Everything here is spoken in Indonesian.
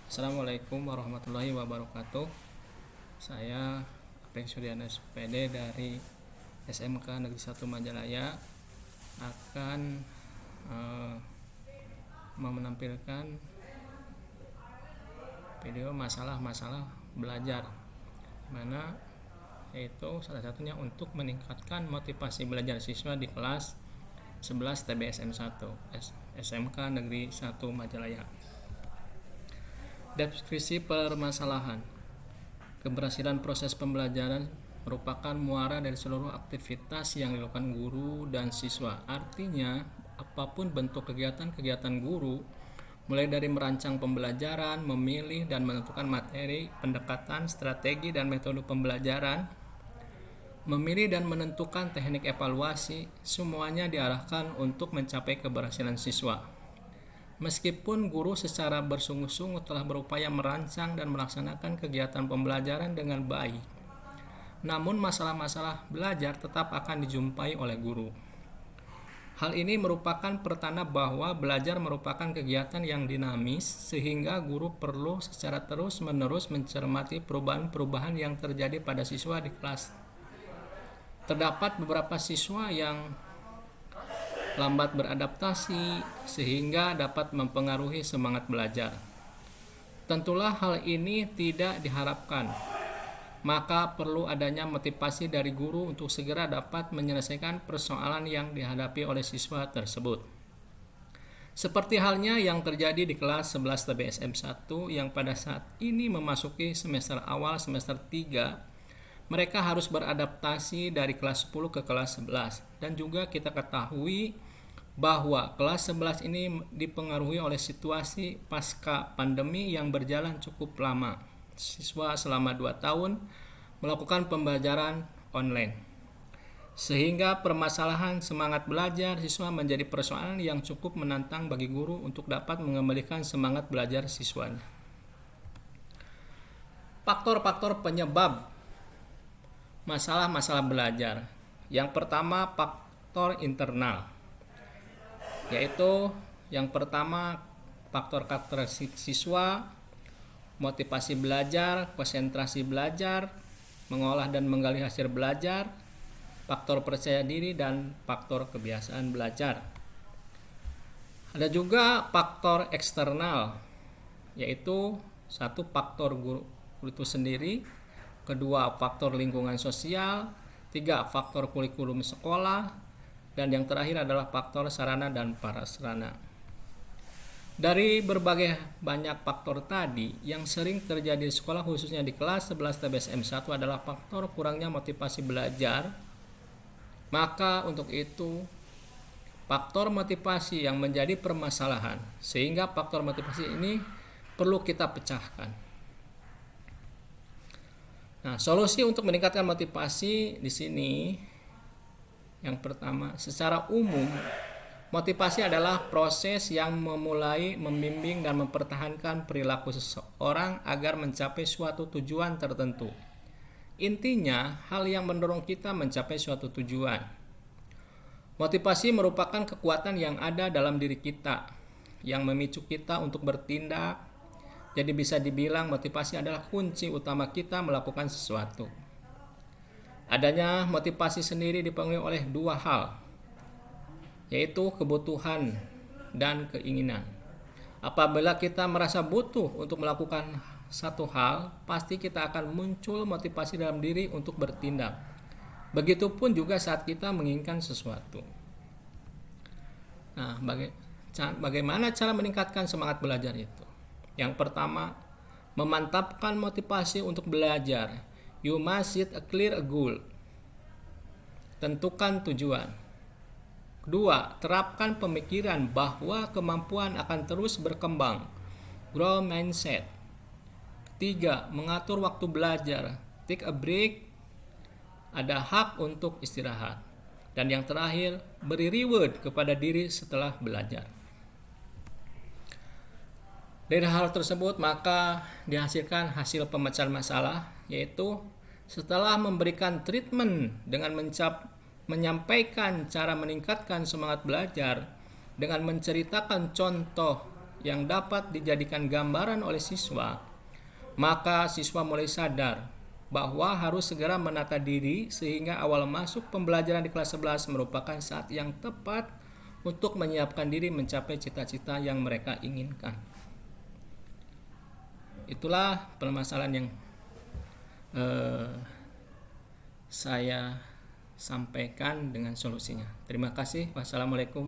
Assalamualaikum warahmatullahi wabarakatuh. Saya Apeng Suryana SPD dari SMK Negeri 1 Majalaya akan menampilkan video masalah-masalah belajar, mana yaitu salah satunya untuk meningkatkan motivasi belajar siswa di kelas 11 TBSM 1 SMK Negeri 1 Majalaya. Deskripsi permasalahan. Keberhasilan proses pembelajaran merupakan muara dari seluruh aktivitas yang dilakukan guru dan siswa. Artinya, apapun bentuk kegiatan-kegiatan guru, mulai dari merancang pembelajaran, memilih dan menentukan materi, pendekatan, strategi dan metode pembelajaran, memilih dan menentukan teknik evaluasi, semuanya diarahkan untuk mencapai keberhasilan siswa. Meskipun guru secara bersungguh-sungguh telah berupaya merancang dan melaksanakan kegiatan pembelajaran dengan baik, namun masalah-masalah belajar tetap akan dijumpai oleh guru. Hal ini merupakan pertanda bahwa belajar merupakan kegiatan yang dinamis, sehingga guru perlu secara terus-menerus mencermati perubahan-perubahan yang terjadi pada siswa di kelas. Terdapat beberapa siswa yang lambat beradaptasi sehingga dapat mempengaruhi semangat belajar. Tentulah hal ini tidak diharapkan. Maka perlu adanya motivasi dari guru untuk segera dapat menyelesaikan persoalan yang dihadapi oleh siswa tersebut. Seperti halnya yang terjadi di kelas 11 TBSM 1 yang pada saat ini memasuki semester awal semester 3, mereka harus beradaptasi dari kelas 10 ke kelas 11. Dan juga kita ketahui bahwa kelas 11 ini dipengaruhi oleh situasi pasca pandemi yang berjalan cukup lama. Siswa selama 2 tahun melakukan pembelajaran online. Sehingga permasalahan semangat belajar siswa menjadi persoalan yang cukup menantang bagi guru untuk dapat mengembalikan semangat belajar siswanya. Faktor-faktor penyebab masalah-masalah belajar. Yang pertama, faktor internal, yaitu yang pertama faktor karakteristik siswa, motivasi belajar, konsentrasi belajar, mengolah dan menggali hasil belajar, faktor percaya diri, dan faktor kebiasaan belajar. Ada juga faktor eksternal, yaitu satu faktor guru itu sendiri, kedua faktor lingkungan sosial, tiga faktor kurikulum sekolah, dan yang terakhir adalah faktor sarana dan prasarana. Dari berbagai banyak faktor tadi, yang sering terjadi di sekolah khususnya di kelas 11 TBSM 1 adalah faktor kurangnya motivasi belajar. Maka untuk itu, faktor motivasi yang menjadi permasalahan, sehingga faktor motivasi ini perlu kita pecahkan. Nah, solusi untuk meningkatkan motivasi di sini, yang pertama, secara umum, motivasi adalah proses yang memulai, membimbing, dan mempertahankan perilaku seseorang agar mencapai suatu tujuan tertentu. Intinya, hal yang mendorong kita mencapai suatu tujuan. Motivasi merupakan kekuatan yang ada dalam diri kita, yang memicu kita untuk bertindak. Jadi bisa dibilang motivasi adalah kunci utama kita melakukan sesuatu. Adanya motivasi sendiri dipengaruhi oleh dua hal, yaitu kebutuhan dan keinginan. Apabila kita merasa butuh untuk melakukan satu hal, pasti kita akan muncul motivasi dalam diri untuk bertindak. Begitupun juga saat kita menginginkan sesuatu. Nah, bagaimana cara meningkatkan semangat belajar itu? Yang pertama, memantapkan motivasi untuk belajar. You must set a clear goal. Tentukan tujuan. Kedua, terapkan pemikiran bahwa kemampuan akan terus berkembang. Grow mindset. Ketiga, mengatur waktu belajar. Take a break. Ada hak untuk istirahat. Dan yang terakhir, beri reward kepada diri setelah belajar. Dari hal tersebut maka dihasilkan hasil pemecahan masalah, yaitu setelah memberikan treatment dengan menyampaikan cara meningkatkan semangat belajar dengan menceritakan contoh yang dapat dijadikan gambaran oleh siswa, maka siswa mulai sadar bahwa harus segera menata diri sehingga awal masuk pembelajaran di kelas 11 merupakan saat yang tepat untuk menyiapkan diri mencapai cita-cita yang mereka inginkan. Itulah permasalahan yang saya sampaikan dengan solusinya. Terima kasih. Wassalamualaikum.